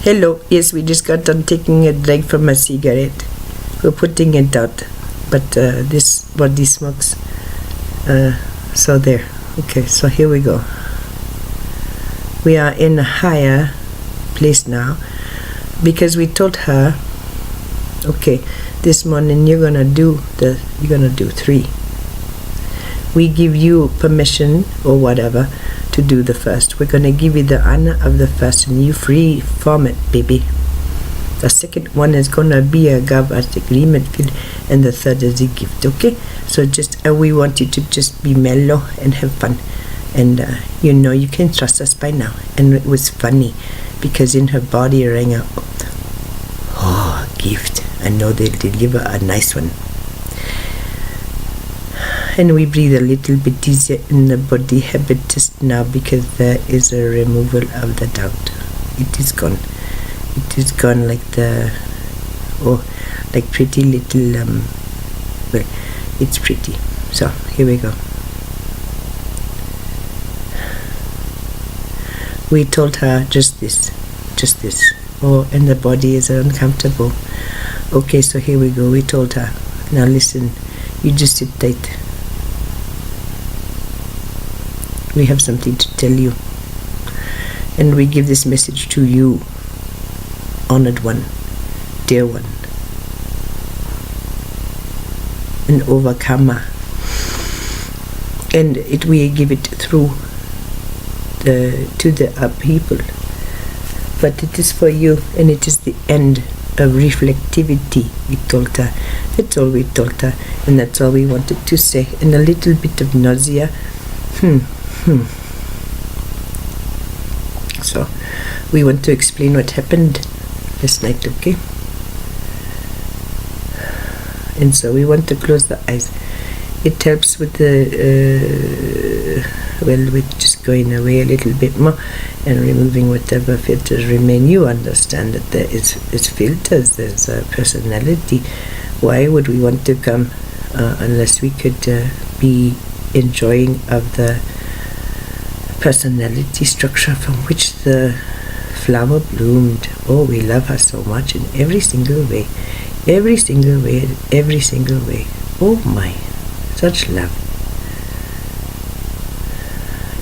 Hello. Yes, we just got done taking a drag from a cigarette. We're putting it out, but this body smokes. So there. Okay, so here we go. We are in a higher place now because we told her, okay, this morning you're gonna do 3. We give you permission or whatever to do the first. We're gonna give you the honor of the first, and you free from it, baby. The second one is gonna be a government agreement, and the third is a gift. Okay, so just we want you to just be mellow and have fun, and you can trust us by now. And it was funny because in her body rang out, oh, gift. I know they'll deliver a nice one. And we breathe a little bit easier in the body habit just now because there is a removal of the doubt. It is gone. It is gone like like pretty little, well, it's pretty. So here we go. We told her just this. Oh, and the body is uncomfortable. Okay, so here we go. We told her, now listen, you just sit tight. We have something to tell you, and we give this message to you, honored one, dear one, an overcomer, and we give it through to the people, but it is for you, and it is the end of reflectivity. We told her. That's all we told her, and that's all we wanted to say. And a little bit of nausea. So we want to explain what happened last night, okay? And so we want to close the eyes. It helps with with just going away a little bit more and removing whatever filters remain. You understand that there is filters, there's a personality. Why would we want to come unless we could be enjoying of the personality structure from which the flower bloomed? Oh, we love her so much in every single way. Oh my, such love.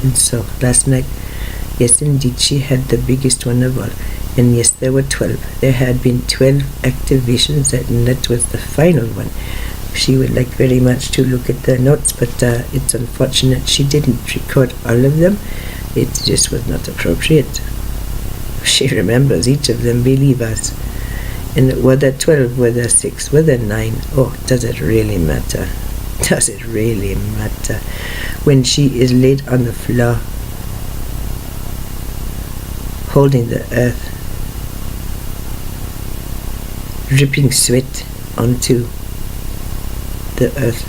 And so last night, yes indeed, she had the biggest one of all. And yes, there were 12. There had been 12 activations, and that was the final one. She would like very much to look at the notes, but it's unfortunate she didn't record all of them. It just was not appropriate. She remembers each of them, believe us. And were there 12, were there 6, were there 9? Oh, does it really matter? Does it really matter? When she is laid on the floor, holding the earth, dripping sweat onto the earth,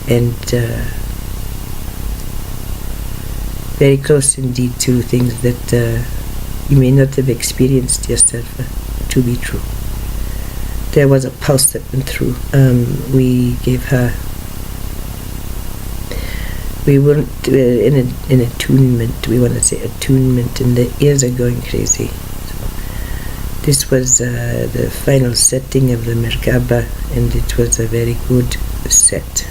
and very close indeed to things that you may not have experienced yourself to be true. There was a pulse that went through. We gave her, we weren't in attunement, we want to say attunement, and the ears are going crazy. This was the final setting of the Merkaba, and it was a very good set.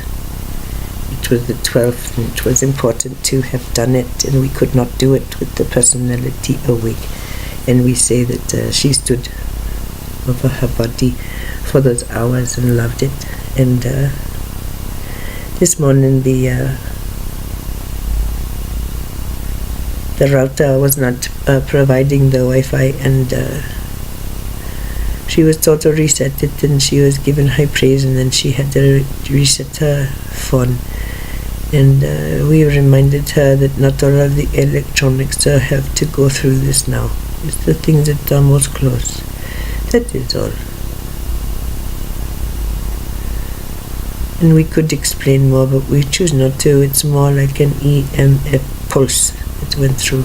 It was the 12th, and it was important to have done it, and we could not do it with the personality awake. And we say that she stood over her body for those hours and loved it. And this morning the router was not providing the Wi-Fi, and she was told to reset it, and she was given high praise, and then she had to reset her phone. And we reminded her that not all of the electronics have to go through this now. It's the things that are most close. That is all. And we could explain more, but we choose not to. It's more like an EMF pulse that went through.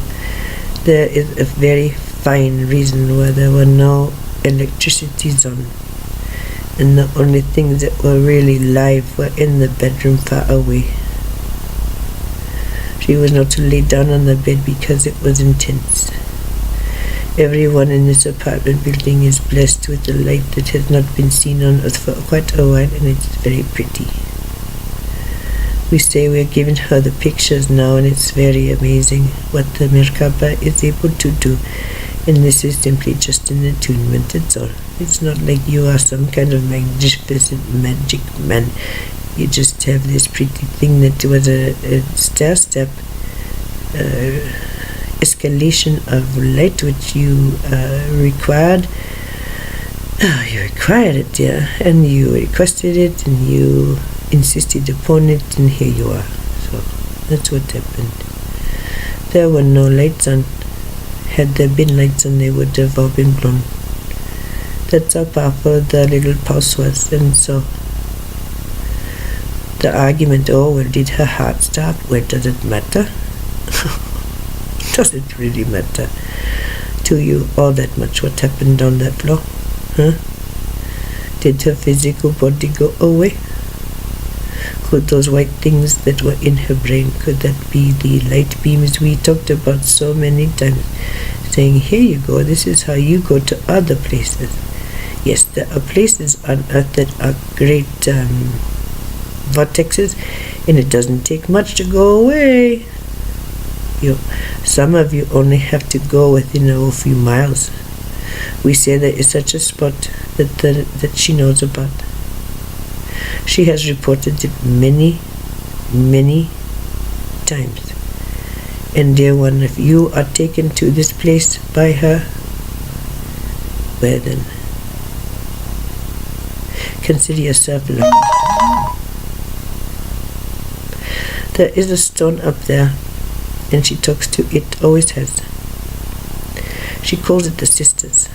There is a very fine reason why there were no electricities on, and the only things that were really live were in the bedroom far away. She was not to lay down on the bed because it was intense. Everyone in this apartment building is blessed with a light that has not been seen on earth for quite a while, and it's very pretty. We say we're giving her the pictures now, and it's very amazing what the Merkaba is able to do. And this is simply just an attunement, that's all. It's not like you are some kind of magnificent magic man. You just have this pretty thing that was a stair-step escalation of light which you required. You required it, yeah, and you requested it, and you insisted upon it, and here you are. So that's what happened. There were no lights on. Had there been lights on, they would have all been blown. That's how powerful the little pulse was. And so the argument, oh, well, did her heart stop? Well, does it matter? Does it really matter to you all that much what happened on that floor? Huh? Did her physical body go away? Could those white things that were in her brain, could that be the light beams we talked about so many times, saying, here you go, this is how you go to other places? Yes, there are places on earth that are great vortexes, and it doesn't take much to go away. Some of you only have to go within a few miles. We say there is such a spot that she knows about. She has reported it many, many times. And dear one, if you are taken to this place by her, well then, consider yourself lucky. There is a stone up there, and she talks to it, always has. She calls it the sisters.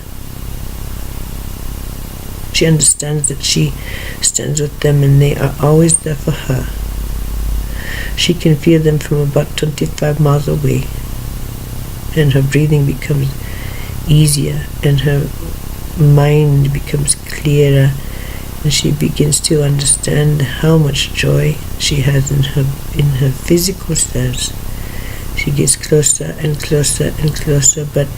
She understands that she stands with them, and they are always there for her. She can feel them from about 25 miles away, and her breathing becomes easier, and her mind becomes clearer, and she begins to understand how much joy she has in her physical selves. She gets closer and closer and closer, but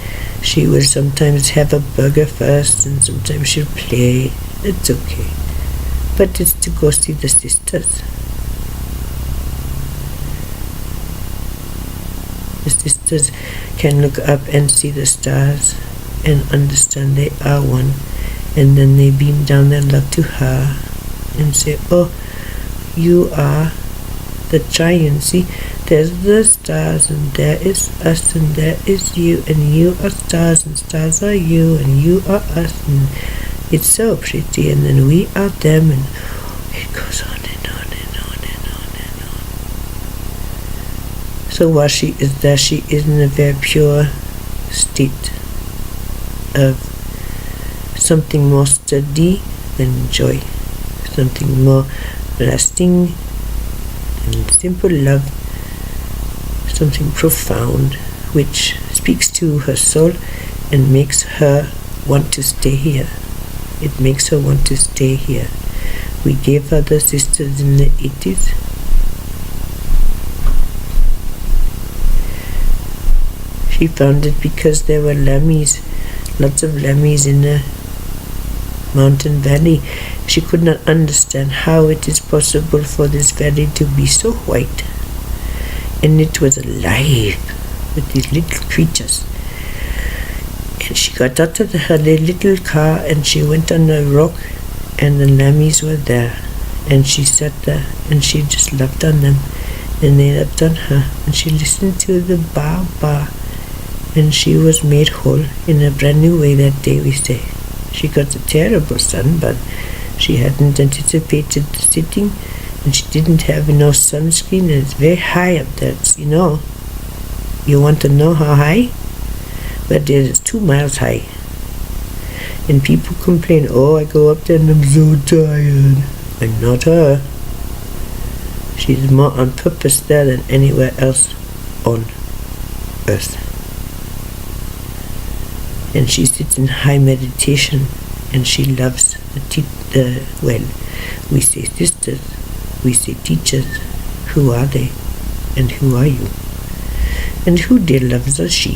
she will sometimes have a burger first, and sometimes she'll play. It's okay. But it's to go see the sisters. The sisters can look up and see the stars and understand they are one, and then they beam down their love to her and say, oh, you are the triune. See, there's the stars, and there is us, and there is you, and you are stars, and stars are you, and you are us, and it's so pretty, and then we are them, and it goes on and on and on and on and on. So while she is there, she is in a very pure state of something more steady than joy, something more lasting and simple love, something profound which speaks to her soul and makes her want to stay here. It makes her want to stay here. We gave her the sisters in the 80s. She found it because there were lammies, lots of lammies in a mountain valley. She could not understand how it is possible for this valley to be so white. And it was alive with these little creatures. And she got out of her little car, and she went on a rock, and the lammies were there. And she sat there, and she just loved on them, and they loved on her. And she listened to the ba, and she was made whole in a brand new way that day, we say. She got a terrible sunburn. She hadn't anticipated the sitting, and she didn't have no sunscreen, and it's very high up there. It's, you want to know how high? Well, it is 2 miles high. And people complain, oh, I go up there and I'm so tired. And not her. She's more on purpose there than anywhere else on earth. And she sits in high meditation, and she loves we say sisters, we say teachers. Who are they? And who are you? And who dear loves us? She.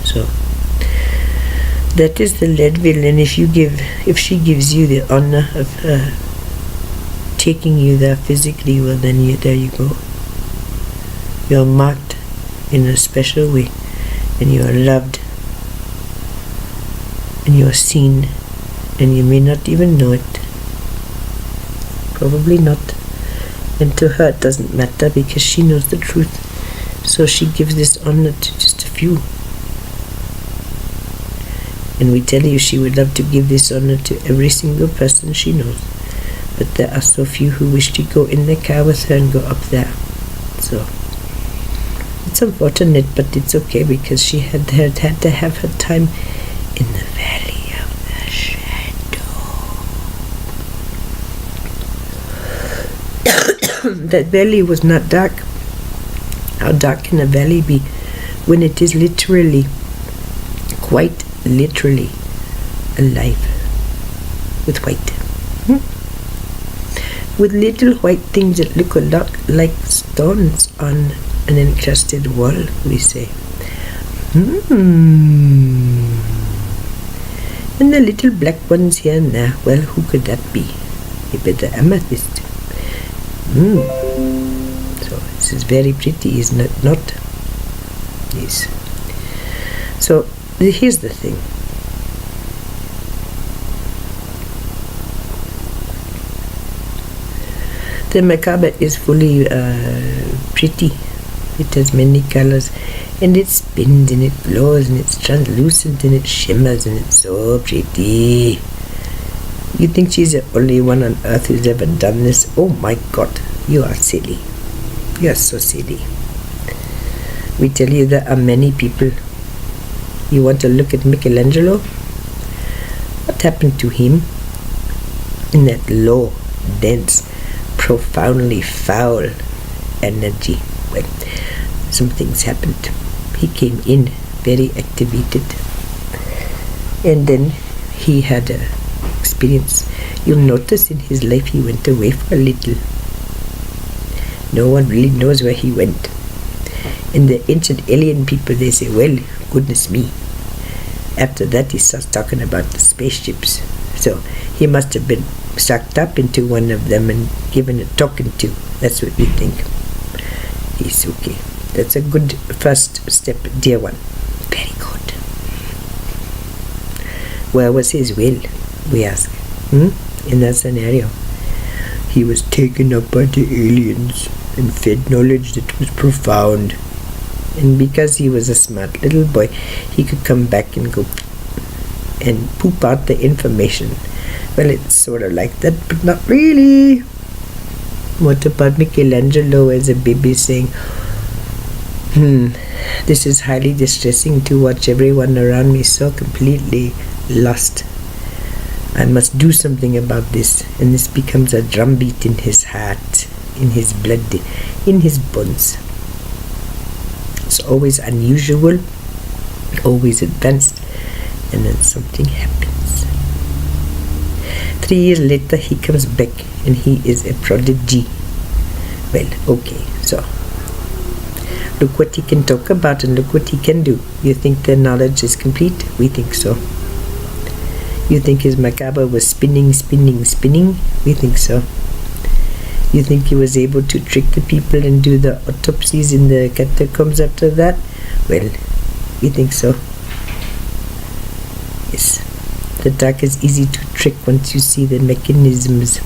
So, That is the Leadville, and if she gives you the honor of taking you there physically, well then there you go. You're marked in a special way, and you are loved, and you are seen, and you may not even know it. Probably not. And to her it doesn't matter, because she knows the truth. So she gives this honor to just a few. And we tell you she would love to give this honor to every single person she knows. But there are so few who wish to go in the car with her and go up there. So it's unfortunate, but it's okay, because she had to have her time in the valley of the shadow. That valley was not dark. How dark can a valley be when it is literally, quite literally, alive with white? With little white things that look a lot like stones on an encrusted wall, we say. And the little black ones here and there, well, who could that be? Maybe the amethyst. So this is very pretty, isn't it? Not? Yes. So here's the thing. The macabre is fully pretty. It has many colors, and it spins and it glows and it's translucent and it shimmers and it's so pretty. You think she's the only one on earth who's ever done this? Oh my God, you are silly. You are so silly. We tell you there are many people. You want to look at Michelangelo? What happened to him? In that low, dense, profoundly foul energy. Well, some things happened. He came in very activated, and then he had a experience. You'll notice in his life he went away for a little. No one really knows where he went. And the ancient alien people, they say, well, goodness me. After that he starts talking about the spaceships. So he must have been sucked up into one of them and given a talking to. That's what we think. It's okay. That's a good first step, dear one. Very good. Where was his will, we ask, in that scenario? He was taken up by the aliens and fed knowledge that was profound. And because he was a smart little boy, he could come back and go and poop out the information. Well, it's sort of like that, but not really. What about Michelangelo as a baby saying, this is highly distressing to watch everyone around me so completely lost. I must do something about this. And this becomes a drumbeat in his heart, in his blood, in his bones. It's always unusual, always advanced, and then something happens. 3 years later he comes back and he is a prodigy. Well, okay, so look what he can talk about and look what he can do. You think the knowledge is complete? We think so. You think his macabre was spinning? We think so. You think he was able to trick the people and do the autopsies in the catacombs after that? Well, we think so. Yes. The dark is easy to trick once you see the mechanisms.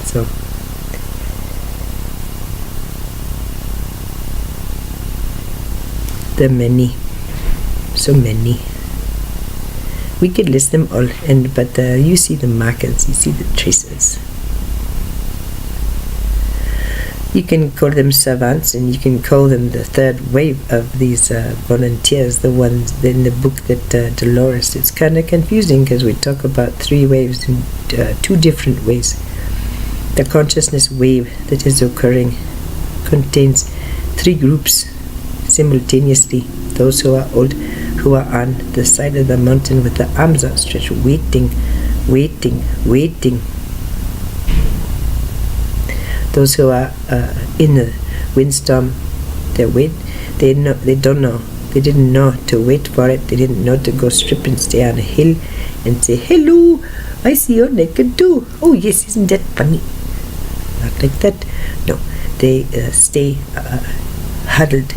So there are many, so many. We could list them all, but you see the markers, you see the traces. You can call them savants, and you can call them the third wave of these volunteers, the ones in the book that Dolores. It's kind of confusing because we talk about 3 waves in 2 different ways. The consciousness wave that is occurring contains 3 groups simultaneously. Those who are old, who are on the side of the mountain with their arms outstretched, waiting. Those who are in a windstorm, they don't know They didn't know to wait for it. They didn't know to go strip and stay on a hill and say, hello, I see you're naked too. Oh yes, isn't that funny? Not like that. No, they stay huddled,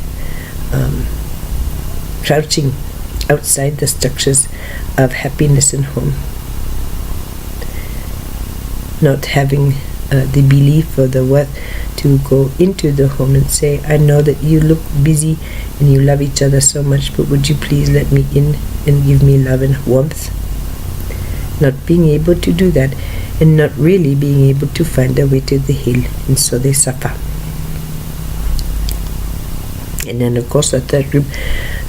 crouching outside the structures of happiness and home, not having the belief or the worth to go into the home and say, I know that you look busy and you love each other so much, but would you please let me in and give me love and warmth? Not being able to do that, and not really being able to find their way to the hill, and so they suffer. And then of course the third group,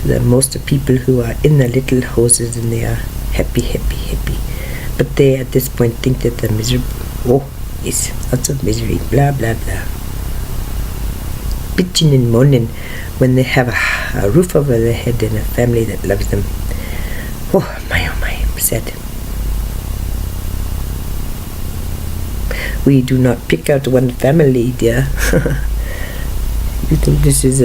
the most people who are in the little houses, and they are happy, but they at this point think that they're miserable. Oh yes, lots of misery, blah blah blah, bitching and moaning when they have a roof over their head and a family that loves them. Oh my, sad. We do not pick out one family, dear. You think this is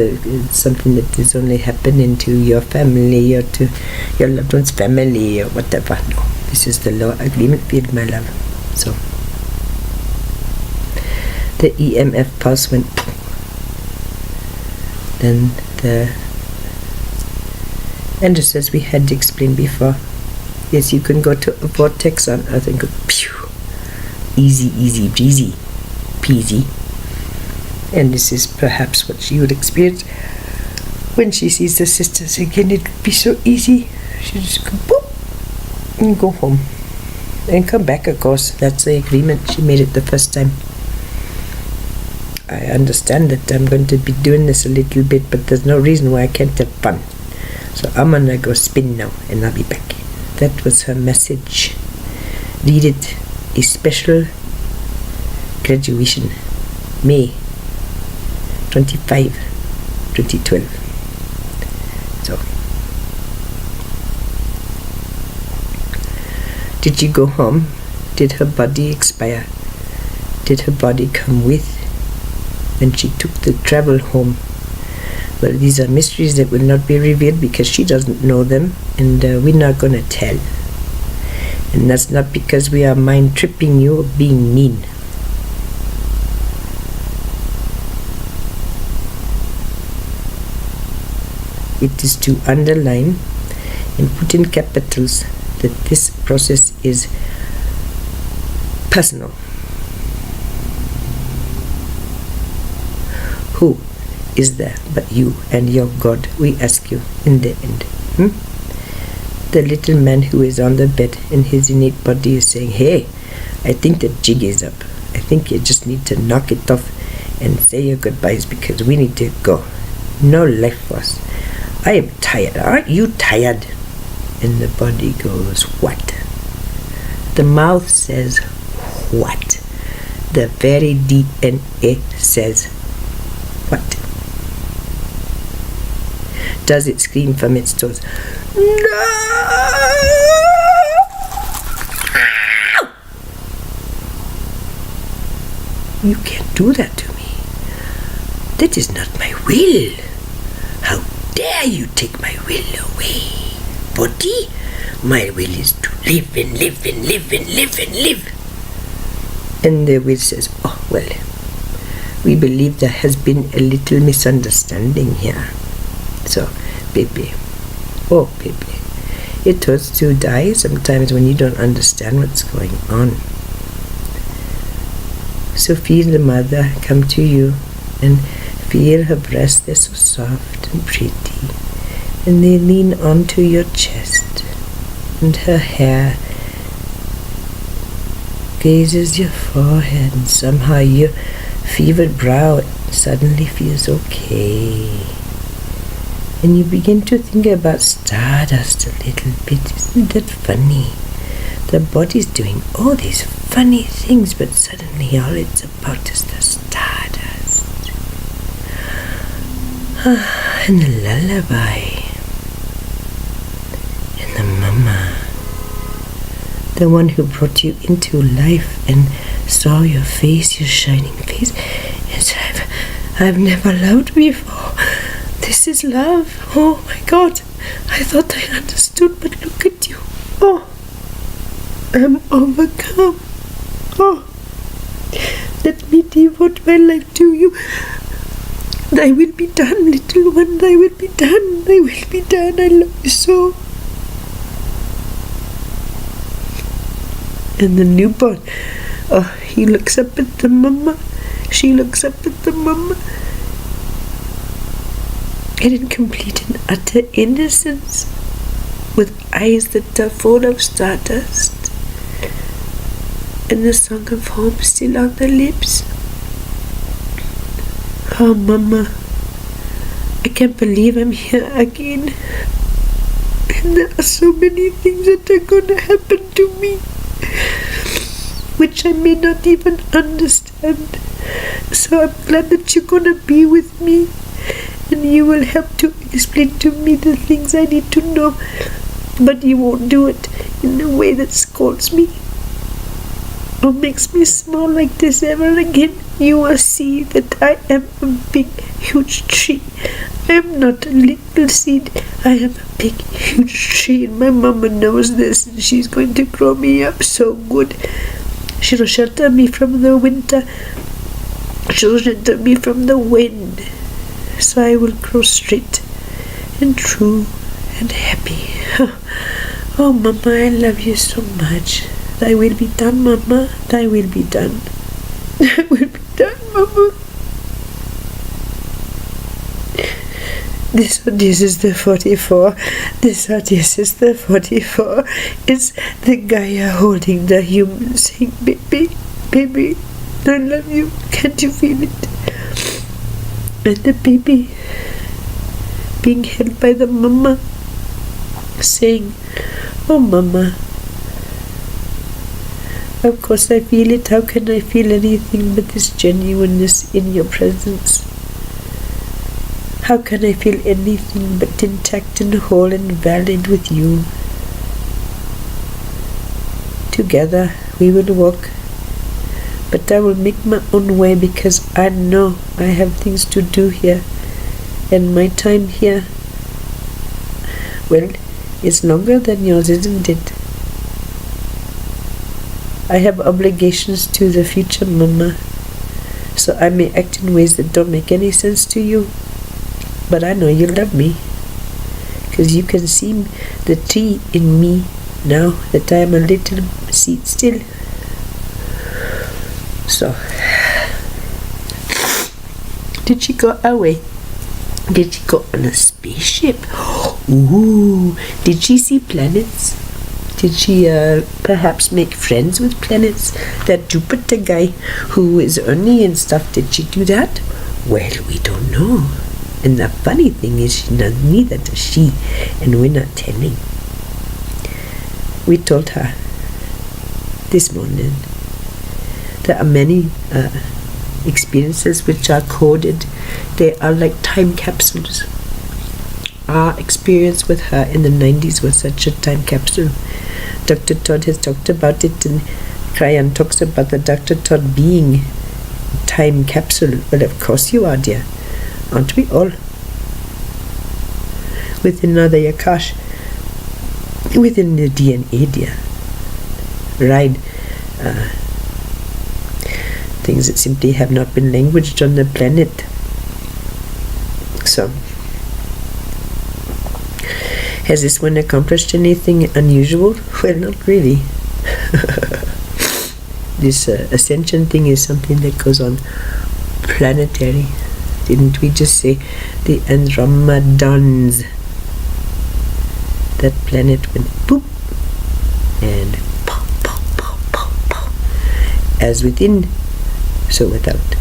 something that is only happening to your family or to your loved one's family or whatever. No, this is the law agreement field, my love. So the EMF pulse went. Then and just as we had explained before, yes, you can go to a vortex on Earth and go pew, easy breezy peasy. And this is perhaps what she would experience when she sees the sisters again. It would be so easy. She just go boop and go home and come back. Of course, that's the agreement. She made it the first time. I understand that I'm going to be doing this a little bit, but there's no reason why I can't have fun. So I'm gonna go spin now and I'll be back. That was her message. Read it. A special graduation, May 25, 2012. So, did she go home? Did her body expire? Did her body come with when she took the travel home? Well, these are mysteries that will not be revealed because she doesn't know them, and we're not going to tell. And that's not because we are mind tripping you or being mean. It is to underline and put in capitals that this process is personal. Who is there but you and your God, we ask you in the end? The little man who is on the bed in his innate body is saying, hey, I think the jig is up. I think you just need to knock it off and say your goodbyes because we need to go. No life force. I am tired. Aren't you tired? And the body goes, what? The mouth says, what? The very DNA says, what? Does it scream from its toes? No! You can't do that to me. That is not my will. How dare you take my will away? Body, my will is to live and live and live and live and live. And the will says, oh, well, we believe there has been a little misunderstanding here. So, baby, oh, baby, it hurts to die sometimes when you don't understand what's going on. Sophie, the mother, come to you and feel her breasts. They're so soft and pretty, and they lean onto your chest, and her hair gazes your forehead, and somehow your fevered brow suddenly feels okay. And you begin to think about stardust a little bit. Isn't that funny? The body's doing all these funny things, but suddenly all it's about is the stardust. And the lullaby. And the mama. The one who brought you into life and saw your face, your shining face, and said, I've never loved before. This this is love. Oh my God, I thought I understood, but look at you. Oh, I'm overcome. Oh, let me devote my life to you. Thy will be done, little one, thy will be done, thy will be done. I love you so. And the newborn, oh, he looks up at the mama, she looks up at the mama, and in complete and utter innocence, with eyes that are full of stardust, and the song of home still on the lips. Oh, Mama, I can't believe I'm here again. And there are so many things that are going to happen to me, which I may not even understand. So I'm glad that you're going to be with me, and you will help to explain to me the things I need to know. But you won't do it in a way that scolds me or makes me small like this ever again. You will see that I am a big, huge tree. I am not a little seed. I am a big, huge tree, and my mama knows this, and she's going to grow me up so good. She'll shelter me from the winter. She'll shelter me from the wind. So I will grow straight and true and happy. Oh, Mama, I love you so much. Thy will be done, Mama. Thy will be done. Thy will be done, Mama. This is the 44. This is the 44. It's the Gaia holding the human saying, baby, baby, I love you. Can't you feel it? And the baby being held by the mama saying, oh, Mama. Of course I feel it. How can I feel anything but this genuineness in your presence? How can I feel anything but intact and whole and valid with you? Together we will walk, but I will make my own way because I know I have things to do here, and my time here, well, is longer than yours, isn't it? I have obligations to the future, Mama, so I may act in ways that don't make any sense to you. But I know you love me, because you can see the tree in me now that I am a little seed still. So, did she go away? Did she go on a spaceship? Ooh, did she see planets? Did she perhaps make friends with planets? That Jupiter guy who is only and stuff, did she do that? Well, we don't know. And the funny thing is, neither does she, and we're not telling. We told her this morning there are many experiences which are coded. They are like time capsules. Our experience with her in the 90s was such a time capsule. Dr. Todd has talked about it, and Kryan talks about the Dr. Todd being a time capsule. Well, of course you are, dear. Aren't we all? Within the Yakash, within the DNA, dear. Right? Things that simply have not been languaged on the planet. So, has this one accomplished anything unusual? Well, not really. This ascension thing is something that goes on planetary. Didn't we just say the Andromedans? That planet went boop and pow, pow, pow, pow, pow. As within, so without.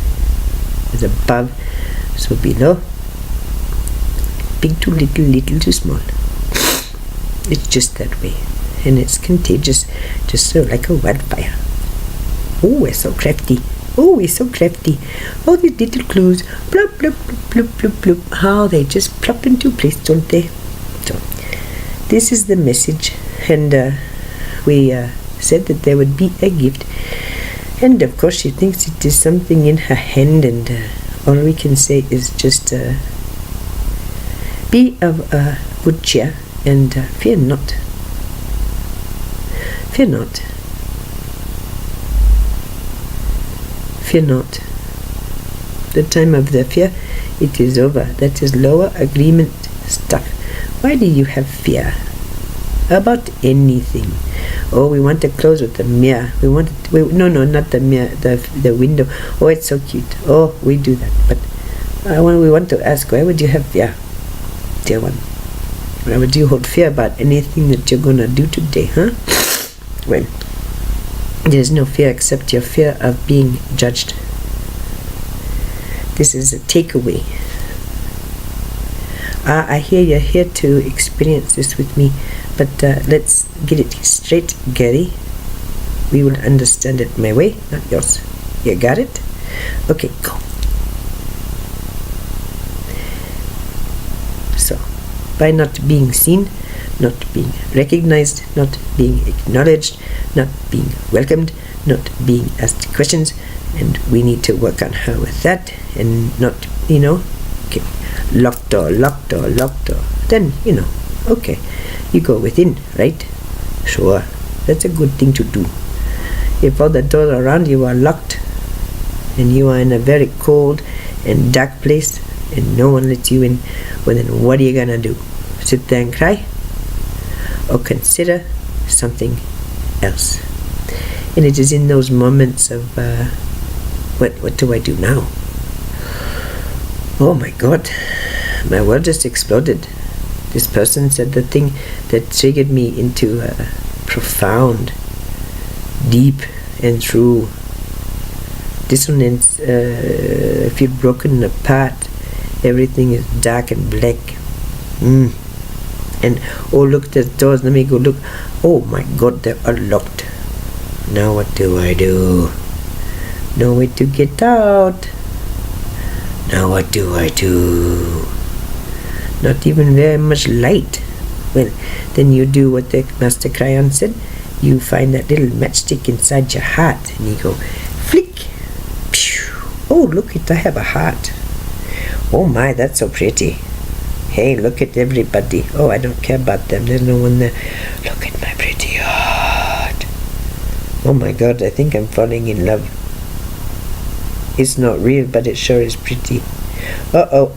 As above, so below. Big too little, little too small. It's just that way. And it's contagious, just so like a wildfire. Oh, we're so crafty. Oh, we're so crafty. All these little clues, blub, blub, blub, blub, blub, blub. How they just plop into place, don't they? So, this is the message. And we said that there would be a gift. And of course, she thinks it is something in her hand. And all we can say is just Be of good cheer and fear not. Fear not. Fear not. The time of the fear, it is over. That is lower agreement stuff. Why do you have fear about anything? Oh, we want to close with the mirror. No, not the mirror, the window. Oh, it's so cute. Oh, we do that. But we want to ask, why would you have fear, dear one? Why would you hold fear about anything that you're gonna do today, huh? Well, there's no fear except your fear of being judged. This is a takeaway. I hear you're here to experience this with me, but let's get it straight, Gary. We will understand it my way, not yours. You got it? Okay, go. So, by not being seen, not being recognized, not being acknowledged, not being welcomed, not being asked questions, and we need to work on her with that, and not, okay, locked door, then, okay, you go within, right? Sure, that's a good thing to do. If all the doors around you are locked, and you are in a very cold and dark place, and no one lets you in, well then what are you gonna do? Sit there and cry? Or consider something else? And it is in those moments of what do I do now? Oh my God, my world just exploded. This person said the thing that triggered me into a profound, deep and true dissonance. I feel broken apart. Everything is dark and black. And oh, look, the doors. Let me go look. Oh my God, they are locked. Now what do I do? No way to get out. Now what do I do? Not even very much light. Well, then you do what the Master Crayon said. You find that little matchstick inside your heart, and you go flick. Pew. Oh, look it! I have a heart. Oh my, that's so pretty. Hey, look at everybody. Oh, I don't care about them. There's no one there. Look at my pretty heart. Oh my God, I think I'm falling in love. It's not real, but it sure is pretty. Uh-oh.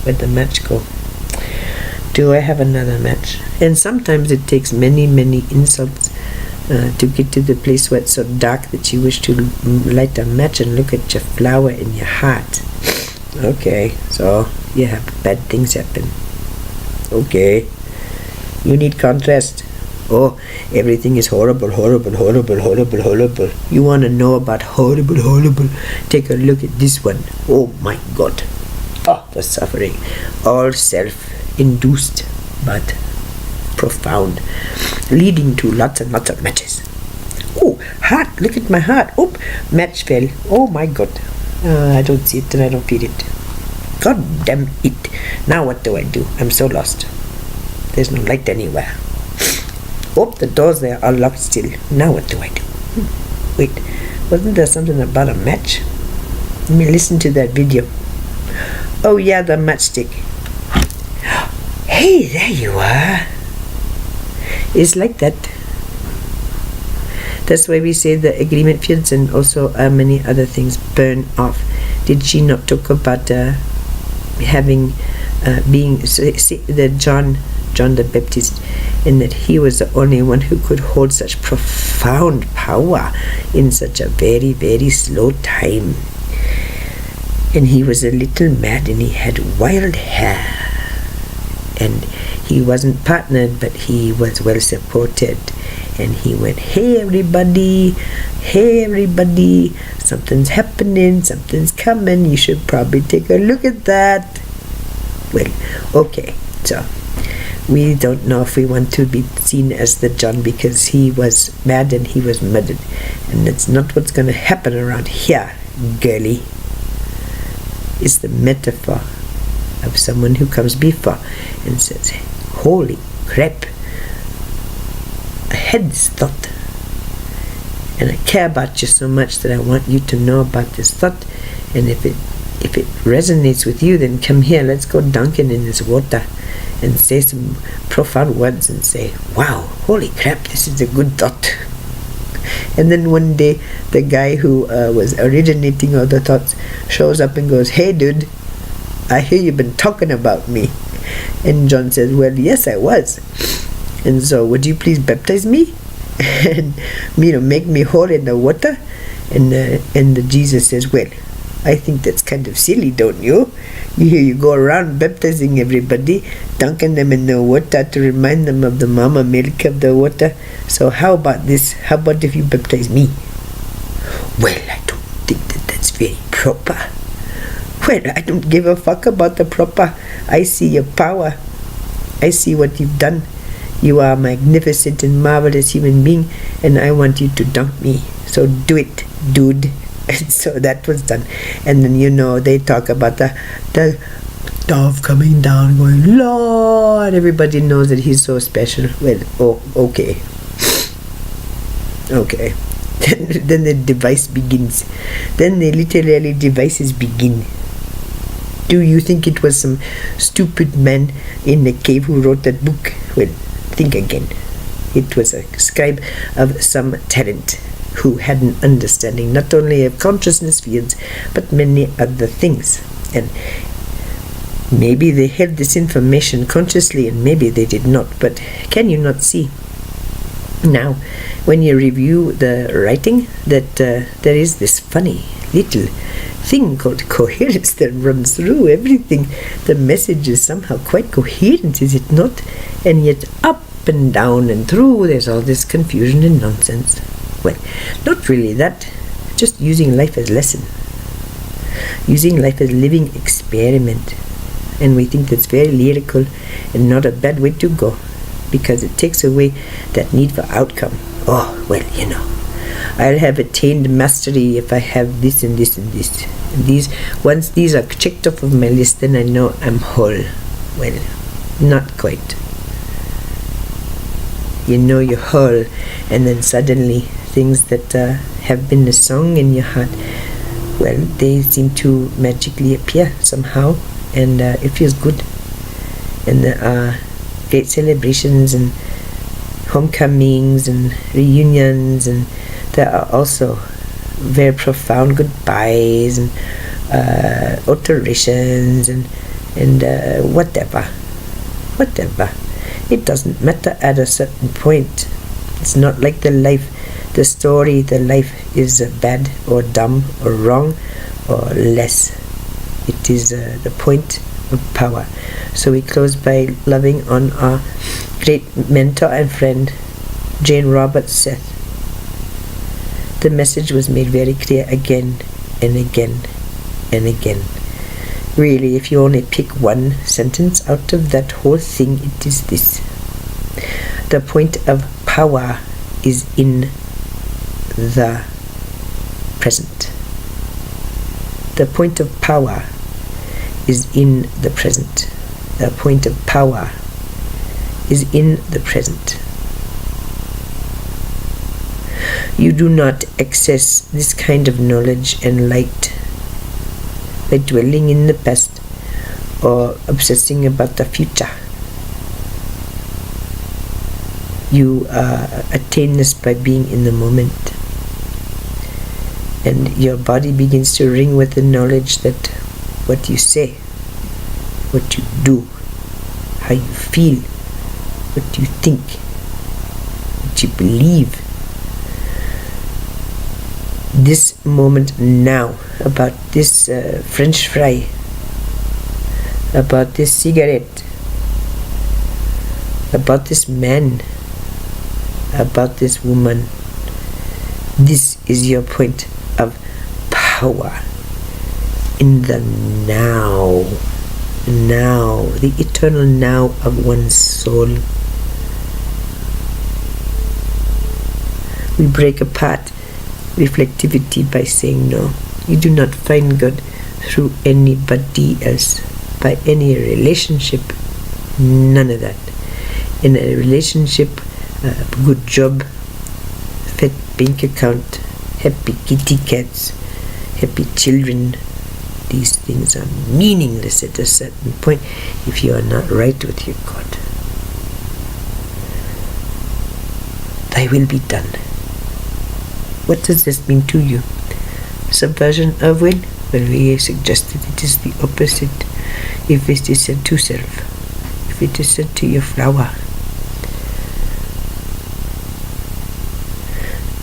Where'd the match go? Do I have another match? And sometimes it takes many, many insults to get to the place where it's so dark that you wish to light a match and look at your flower in your heart. Okay, so you have bad things happen. Okay, you need contrast. Oh, everything is horrible. You want to know about horrible? Take a look at this one. Oh my God. Oh, the suffering. All self-induced, but profound, leading to lots and lots of matches. Oh, heart. Look at my heart. Oh, match fell. Oh my God. I don't see it and I don't feel it. God damn it. Now what do I do? I'm so lost. There's no light anywhere. Oh, the doors there are locked still. Now what do I do? Wait, wasn't there something about a match? Let me listen to that video. Oh yeah, the matchstick. Hey, there you are. It's like that. That's why we say the agreement fields and also many other things burn off. Did she not talk about having being the John the Baptist, in that he was the only one who could hold such profound power in such a very, very slow time. And he was a little mad and he had wild hair. And he wasn't partnered, but he was well supported. And he went, hey everybody, something's happening, something's coming, you should probably take a look at that. Well, okay, so we don't know if we want to be seen as the John because he was mad and he was murdered. And that's not what's going to happen around here, girlie. It's the metaphor of someone who comes before and says, holy crap, I had this thought and I care about you so much that I want you to know about this thought, and if it if it resonates with you, then come here, let's go dunking in this water and say some profound words and say, wow, holy crap, this is a good thought. And then one day the guy who was originating all the thoughts shows up and goes, hey dude, I hear you've been talking about me. And John says, well, yes, I was. And so would you please baptize me and make me whole in the water? And Jesus says, well, I think that's kind of silly, don't you? You go around baptizing everybody, dunking them in the water to remind them of the mama milk of the water. So how about this? How about if you baptize me? Well, I don't think that's very proper. Well, I don't give a fuck about the proper. I see your power. I see what you've done. You are a magnificent and marvelous human being, and I want you to dunk me. So do it, dude. And so that was done. And then they talk about the dove coming down going, Lord. Everybody knows that he's so special. Well, okay. Then the device begins. Then the literally devices begin. Do you think it was some stupid man in the cave who wrote that book? Well, think again. It was a scribe of some talent who had an understanding not only of consciousness fields but many other things. And maybe they held this information consciously and maybe they did not. But can you not see now, when you review the writing, that there is this funny little thing called coherence that runs through everything? The message is somehow quite coherent, is it not? And yet up and down and through there's all this confusion and nonsense. Well, not really that. Just using life as lesson. Using life as living experiment. And we think that's very lyrical and not a bad way to go, because it takes away that need for outcome. Oh, well, I'll have attained mastery if I have this and this and this. And once these are checked off of my list, then I know I'm whole. Well, not quite. You're whole, and then suddenly things that have been a song in your heart, well, they seem to magically appear somehow, and it feels good. And there are great celebrations and homecomings and reunions, and there are also very profound goodbyes and alterations and whatever. It doesn't matter at a certain point. It's not like the life is bad or dumb or wrong or less. It is the point of power. So we close by loving on our great mentor and friend, Jane Roberts Seth. The message was made very clear again and again and again. Really, if you only pick one sentence out of that whole thing, it is this: the point of power is in the present. The point of power is in the present. The point of power is in the present. You do not access this kind of knowledge and light by dwelling in the past or obsessing about the future. You attain this by being in the moment. And your body begins to ring with the knowledge that what you say, what you do, how you feel, what you think, what you believe, this moment now, about this French fry, about this cigarette, about this man, about this woman. This is your point of power in the now, the eternal now of one's soul. We break apart reflectivity by saying no. You do not find God through anybody else, by any relationship, none of that. In a relationship, good job, fat bank account, happy kitty cats, happy children, These things are meaningless at a certain point if you are not right with your God. Thy will be done. What does this mean to you? Subversion of will? Well, we suggested it is the opposite if it is said to serve. If it is said to your flower.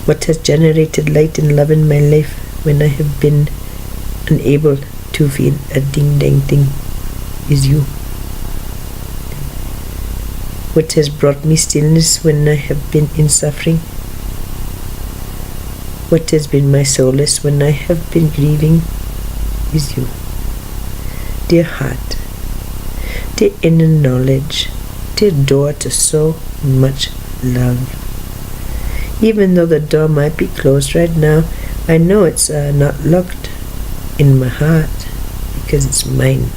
What has generated light and love in my life when I have been unable to feel a ding-dang thing is you. What has brought me stillness when I have been in suffering? What has been my solace when I have been grieving is you. Dear heart, dear inner knowledge, dear door to so much love. Even though the door might be closed right now, I know it's not locked in my heart because it's mine.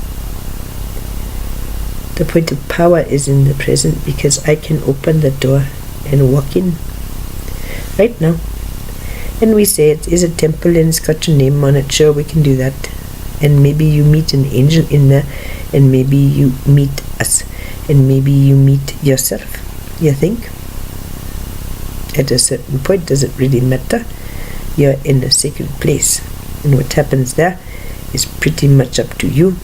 The point of power is in the present because I can open the door and walk in right now. And we say it is a temple and it's got your name on it. Sure, we can do that. And maybe you meet an angel in there, and maybe you meet us, and maybe you meet yourself. You think? At a certain point, does it really matter? You're in a sacred place, and what happens there is pretty much up to you,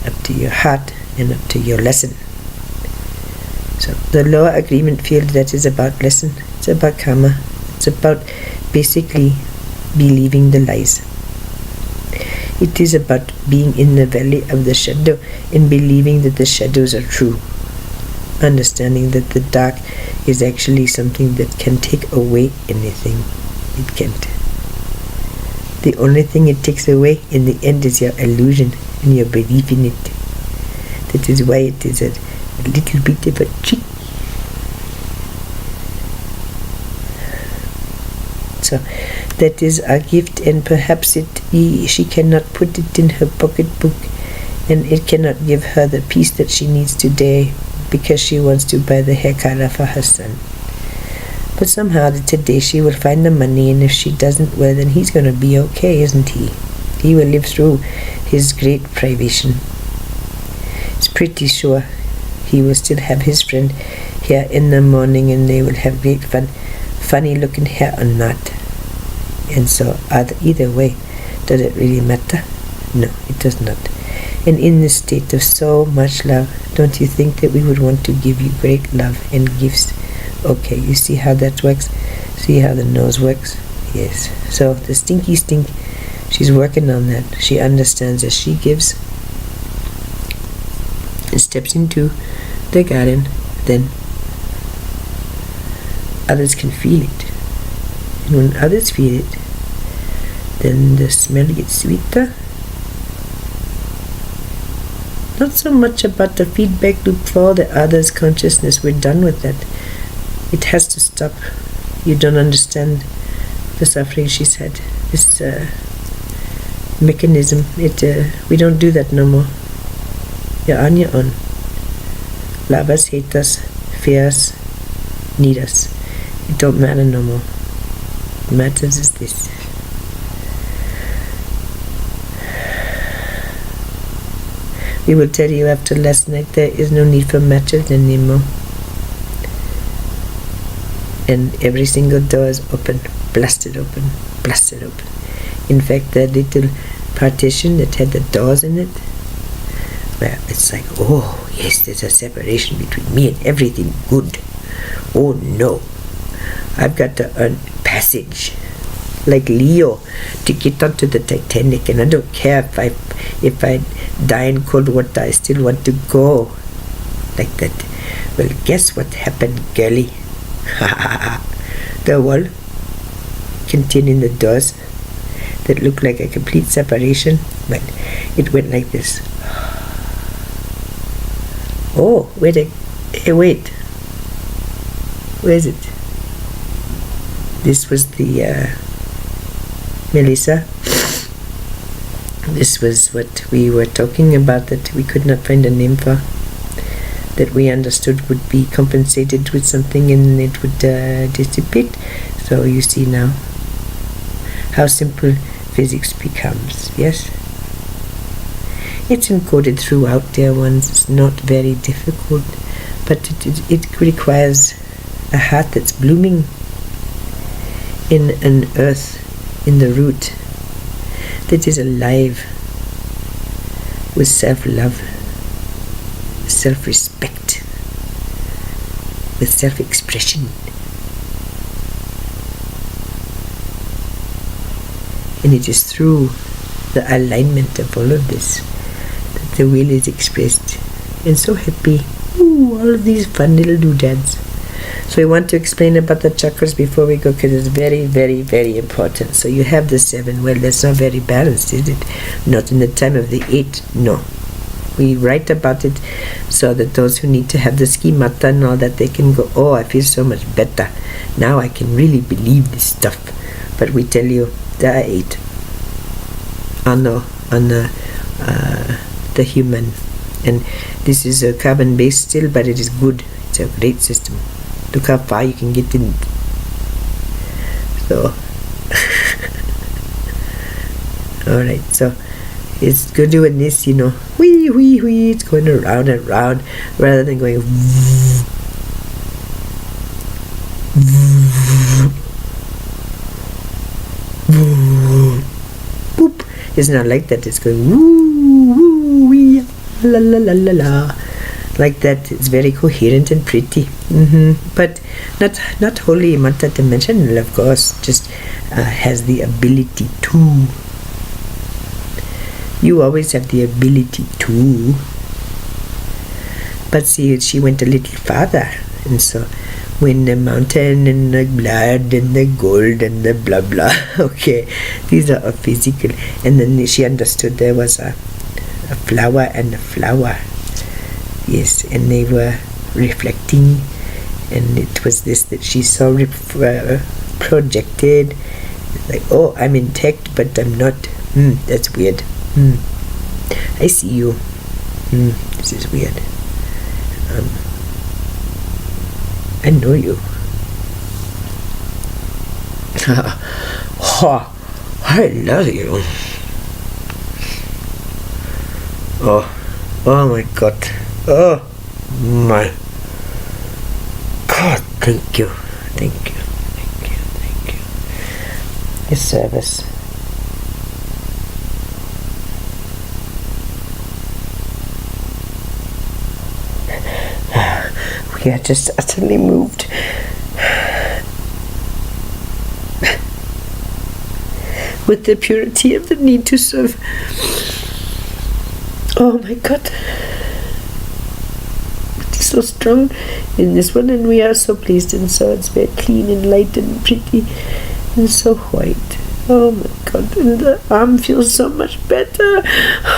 up to your heart, and up to your lesson. So the lower agreement field, that is about lesson. It's about karma. It's about basically believing the lies. It is about being in the valley of the shadow and believing that the shadows are true. Understanding that the dark is actually something that can take away anything. It can't. The only thing it takes away in the end is your illusion and your belief in it. That is why it is a little bit of a trick. So that is our gift, and perhaps she cannot put it in her pocketbook, and it cannot give her the peace that she needs today because she wants to buy the hair color for her son. But somehow today she will find the money, and if she doesn't, well, then he's going to be okay, isn't he? He will live through his great privation. It's pretty sure he will still have his friend here in the morning, and they will have great fun, funny looking hair or not. And so either way, does it really matter? No, it does not. And in this state of so much love, don't you think that we would want to give you great love and gifts? Okay, you see how that works? See how the nose works? Yes. So the stinky stink, she's working on that. She understands as she gives and steps into the garden, then others can feel it. And when others feel it, then the smell gets sweeter. Not so much about the feedback loop for the other's consciousness. We're done with that. It has to stop. You don't understand the suffering she's had. This mechanism, we don't do that no more. You're on your own. Love us, hate us, fear us, need us. It don't matter no more. What matters is this. We will tell you after last night there is no need for matches anymore. And every single door is open, blasted open, blasted open. In fact, that little partition that had the doors in it, well, it's like, oh yes, there's a separation between me and everything good. Oh no, I've got to earn passage like Leo to get onto the Titanic, and I don't care if I die in cold water, I still want to go like that. Well, guess what happened, girlie? The wall containing the doors that looked like a complete separation, but it went like this. Oh, wait, where is it? This was the Melissa. This was what we were talking about, that we could not find a name for, that we understood would be compensated with something and it would dissipate. So you see now how simple physics becomes, yes? It's encoded throughout, dear ones. It's not very difficult, but it requires a heart that's blooming in an earth, in the root, that is alive with self-love, self-respect, with self-expression. And it is through the alignment of all of this that the will is expressed. And so happy. Ooh, all of these fun little doodads. So I want to explain about the chakras before we go, because it's very, very, very important. So you have the 7. Well, that's not very balanced, is it? Not in the time of the 8. No. We write about it so that those who need to have the schemata and all that, they can go, oh, I feel so much better. Now I can really believe this stuff. But we tell you, there are 8 on the human. And this is a carbon-based still, but it is good. It's a great system. Look how far you can get in it. So, alright, so it's good doing this, you know. Wee, wee, wee. It's going around and around rather than going. Boop. It's not like that. It's going woo, woo, wee, la, la, la, la, la. Like that. It's very coherent and pretty. But not wholly multi-dimensional, of course. Just has the ability to. You always have the ability to. But see, she went a little farther. And so when the mountain and the blood and the gold and the blah blah, okay, these are physical. And then she understood there was a flower and a flower. Yes, and they were reflecting, and it was this that she saw projected. Like, oh, I'm intact, but I'm not. That's weird. I see you. This is weird. I know you. I love you. Oh my God. Oh my God, thank you. Your service. We are just utterly moved. With the purity of the need to serve. Oh my God. So strong in this one, and we are so pleased, and so it's very clean and light and pretty and so white. Oh my God, and the arm feels so much better.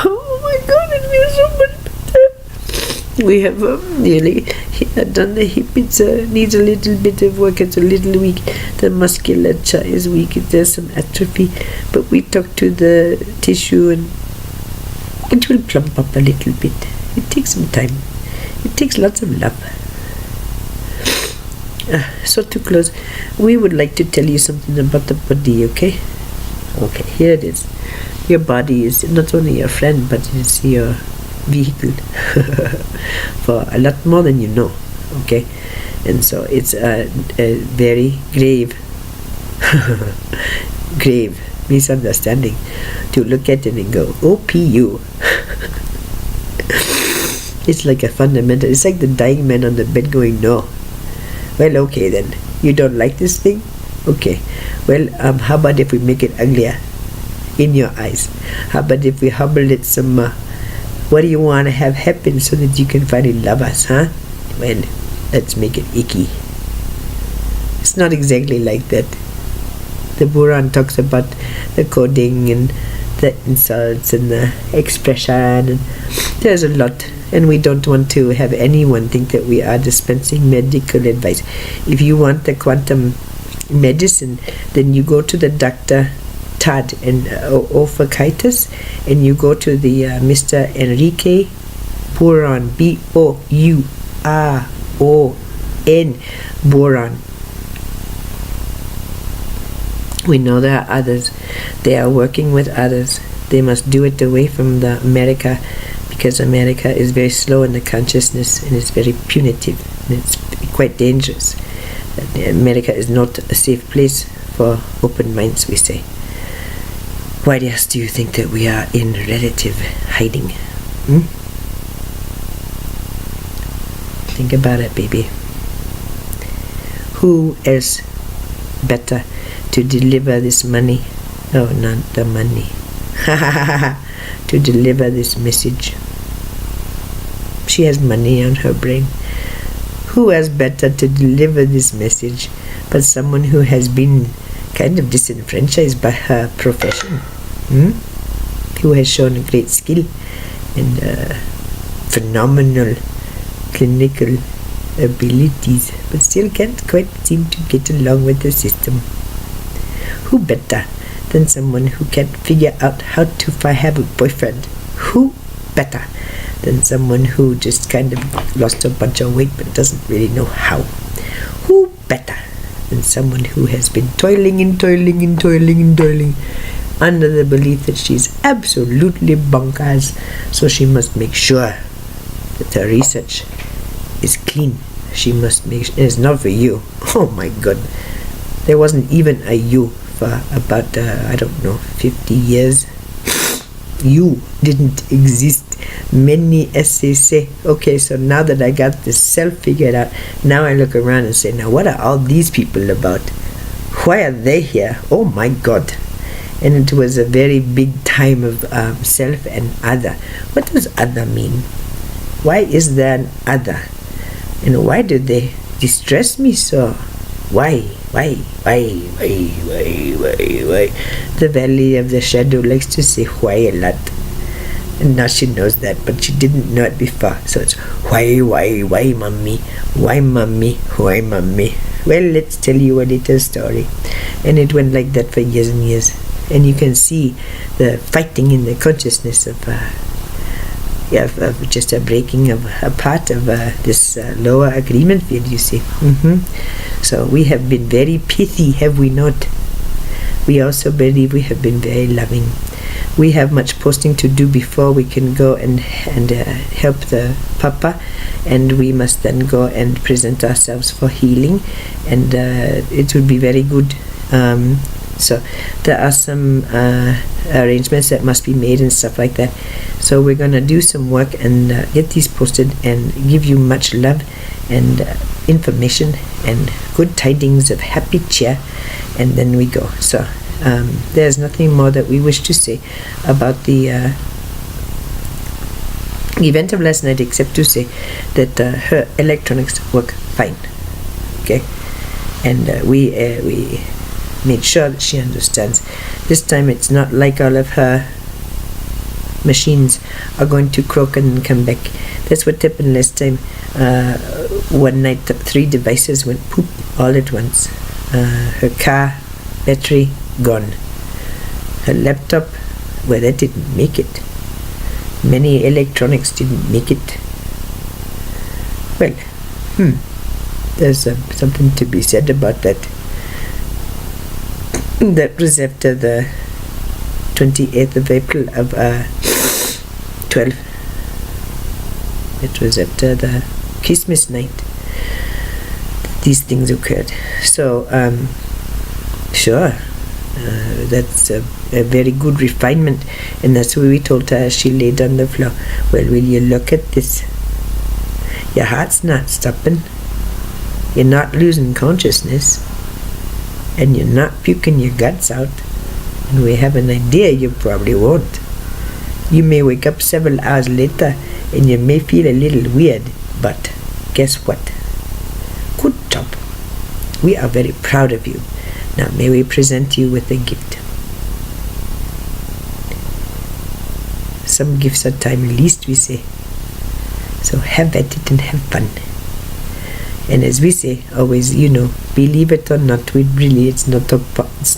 Oh my God, it feels so much better. We have nearly done the hip. It needs a little bit of work. It's a little weak. The musculature is weak. There's some atrophy, but we talk to the tissue and it will plump up a little bit. It takes some time. It takes lots of love. So to close, we would like to tell you something about the body, okay? Okay, here it is. Your body is not only your friend, but it's your vehicle for a lot more than you know, okay? And so it's a very grave misunderstanding to look at it and go, OPU. It's like a fundamental. It's like the dying man on the bed going, no. Well, okay then. You don't like this thing? Okay. Well, how about if we make it uglier in your eyes? How about if we hobble it some more? What do you want to have happen so that you can finally love us, huh? Well, let's make it icky. It's not exactly like that. The Buran talks about the coding and the insults and the expression, and there's a lot. And we don't want to have anyone think that we are dispensing medical advice. If you want the quantum medicine, then you go to the Dr. Tad and Ophikitis, and you go to the Mr. Enrique Buron, Bouron, Buron. We know there are others. They are working with others. They must do it away from the America, because America is very slow in the consciousness and it's very punitive and it's quite dangerous. America is not a safe place for open minds, we say. Why else do you think that we are in relative hiding? Think about it, baby. Who else better to deliver this money? Oh, not the money. To deliver this message. She has money on her brain. Who else better to deliver this message but someone who has been kind of disenfranchised by her profession? Who has shown a great skill and phenomenal clinical abilities, but still can't quite seem to get along with the system. Who better than someone who can't figure out how to have a boyfriend? Who better than someone who just kind of lost a bunch of weight but doesn't really know how? Who better than someone who has been toiling under the belief that she's absolutely bonkers, so she must make sure that her research is clean. She must make sure it's not for you. Oh my God, there wasn't even a you for about 50 years. You didn't exist. Many essays say, okay, so now that I got this self figured out, now I look around and say, now what are all these people about? Why are they here? Oh my God. And it was a very big time of self and other. What does other mean? Why is there an other? And why do they distress me so? Why? The Valley of the Shadow likes to say why a lot. And now she knows that, but she didn't know it before. So it's why, mommy? Why, mommy? Why, mommy? Well, let's tell you a little story. And it went like that for years and years. And you can see the fighting in the consciousness of just a breaking of a part of this lower agreement field, you see. So we have been very pithy, have we not? We also believe we have been very loving. We have much posting to do before we can go and help the Papa, and we must then go and present ourselves for healing, and it would be very good. So there are some arrangements that must be made and stuff like that. So we're going to do some work and get these posted and give you much love and information and good tidings of happy cheer, and then we go. So there's nothing more that we wish to say about the event of last night, except to say that her electronics work fine. Okay, and we made sure that she understands. This time it's not like all of her machines are going to croak and come back. That's what happened last time. One night 3 devices went poop all at once. Her car battery gone. Her laptop, well, that didn't make it. Many electronics didn't make it. Well, there's something to be said about that. That was after the 28th of April of 12. It was after the Christmas night that these things occurred. So, sure, that's a very good refinement, and that's what we told her as she laid on the floor. Well, will you look at this? Your heart's not stopping. You're not losing consciousness. And you're not puking your guts out, and we have an idea you probably won't. You may wake up several hours later and you may feel a little weird, but guess what? Good job. We are very proud of you. Now may we present you with a gift. Some gifts are time released, we say. So have at it and have fun. And as we say always, believe it or not, it's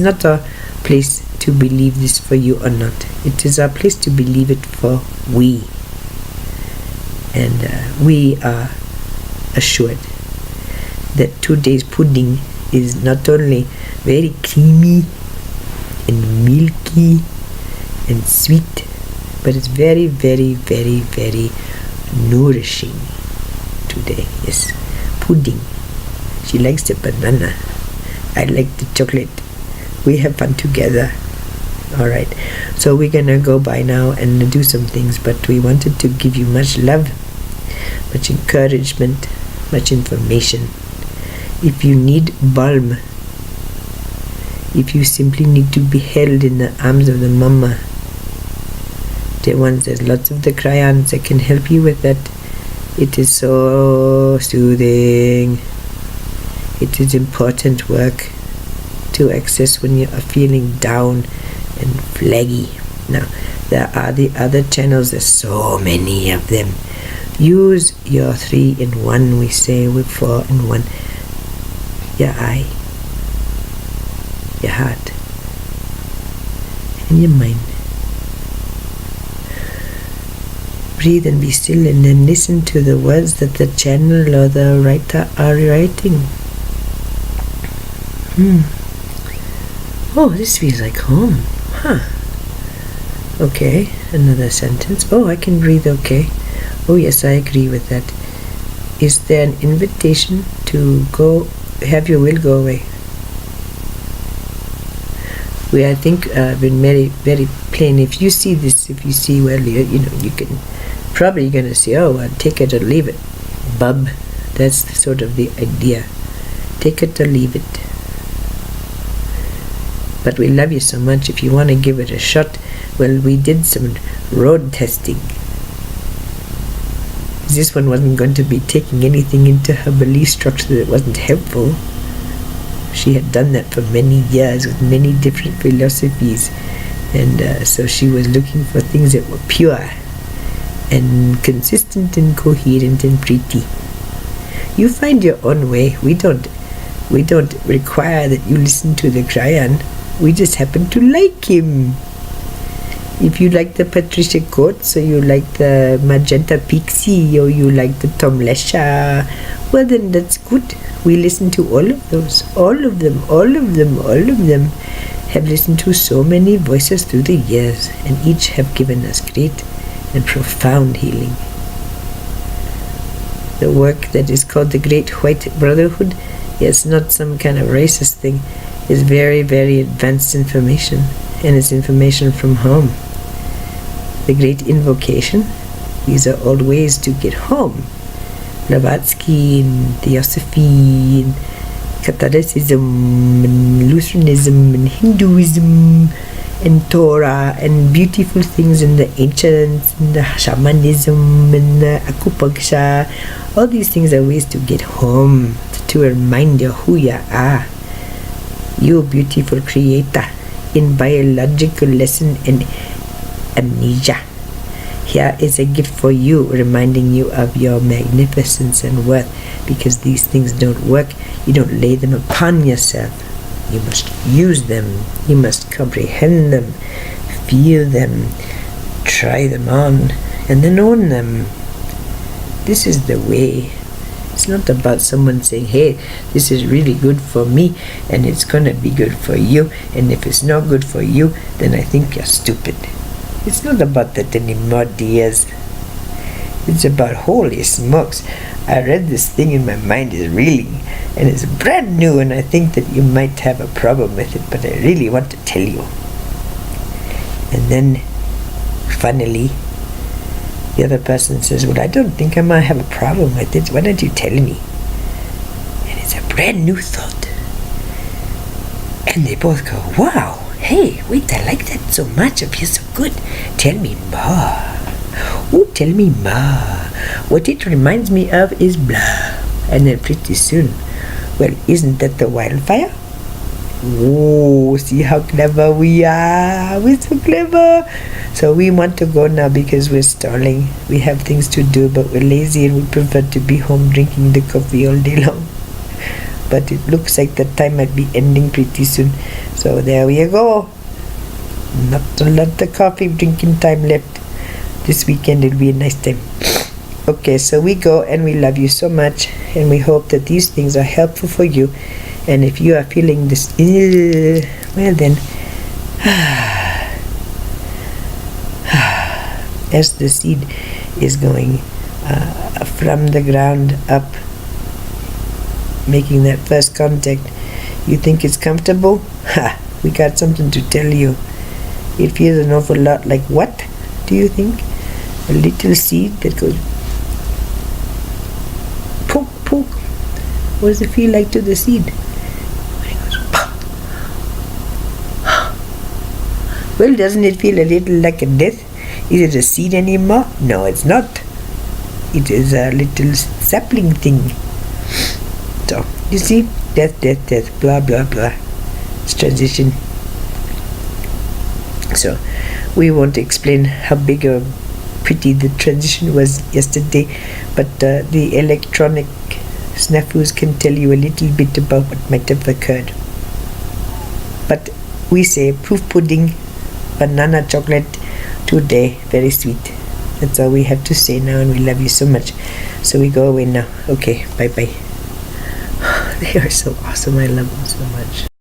not our place to believe this for you or not. It is our place to believe it for we. And we are assured that today's pudding is not only very creamy and milky and sweet, but it's very, very, very, very nourishing today. Yes, pudding. She likes the banana. I like the chocolate. We have fun together. Alright, so we're gonna go by now and do some things, but we wanted to give you much love, much encouragement, much information. If you need balm, if you simply need to be held in the arms of the mama, there's lots of the crayons that can help you with that. It is so soothing. It is important work to access when you are feeling down and flaggy. Now, there are the other channels. There's so many of them. Use your 3-in-1, we say, with 4-in-1. Your eye, your heart, and your mind. Breathe and be still, and then listen to the words that the channel or the writer are writing. Oh, this feels like home. Okay, another sentence. Oh, I can breathe okay. Oh yes, I agree with that. Is there an invitation to go, have your will go away? We, I think, been very, very plain. If you see this, if you see, well, you know, you can probably gonna say, oh, well, take it or leave it, bub. That's sort of the idea. Take it or leave it. But we love you so much. If you want to give it a shot, well, we did some road testing. This one wasn't going to be taking anything into her belief structure that wasn't helpful. She had done that for many years with many different philosophies, and so she was looking for things that were pure and consistent and coherent and pretty. You find your own way. We don't require that you listen to the crayon. We just happen to like him. If you like the Patricia Coates, or you like the Magenta Pixie, or you like the Tom Lesha, well then that's good. We listen to all of those. All of them have listened to so many voices through the years, and each have given us great and profound healing. The work that is called the Great White Brotherhood is not some kind of racist thing. It's very, very advanced information, and it's information from home. The Great Invocation, these are all ways to get home. Blavatsky and Theosophy and Catholicism and Lutheranism and Hinduism and Torah and beautiful things in the ancients and the shamanism and the acupuncture. All these things are ways to get home, to remind you who you are. You beautiful creator in biological lesson and amnesia. Here is a gift for you, reminding you of your magnificence and worth, because these things don't work. You don't lay them upon yourself. You must use them. You must comprehend them, feel them, try them on, and then own them. This is the way. It's not about someone saying, hey, this is really good for me, and it's going to be good for you, and if it's not good for you, then I think you're stupid. It's not about that anymore, dears. It's about, holy smokes, I read this thing and my mind is reeling, and it's brand new, and I think that you might have a problem with it, but I really want to tell you. And then, finally, the other person says, well, I don't think I might have a problem with it. Why don't you tell me? And it's a brand new thought. And they both go, wow, hey, wait, I like that so much. It feels so good. Tell me more. Oh, tell me more. What it reminds me of is blah. And then pretty soon, well, isn't that the wildfire? Oh, see how clever we are. We're so clever. So we want to go now because we're stalling. We have things to do, but we're lazy and we prefer to be home drinking the coffee all day long. But it looks like the time might be ending pretty soon. So there we go. Not a lot of coffee drinking time left. This weekend it'll be a nice time. Okay, so we go, and we love you so much, and we hope that these things are helpful for you. And if you are feeling this, well then, as the seed is going from the ground up, making that first contact. You think it's comfortable? Ha! We got something to tell you. It feels an awful lot like what, do you think? A little seed that goes poke, poke. What does it feel like to the seed? When it goes pop. Well, doesn't it feel a little like a death? Is it a seed anymore? No, it's not. It is a little sapling thing. So, you see? Death, death, death, blah, blah, blah. It's transition. So, we won't explain how big or pretty the transition was yesterday, but the electronic snafus can tell you a little bit about what might have occurred. But we say proof pudding, banana chocolate today, very sweet. That's all we have to say now, and we love you so much. So we go away now. Okay, bye bye. They are so awesome. I love them so much.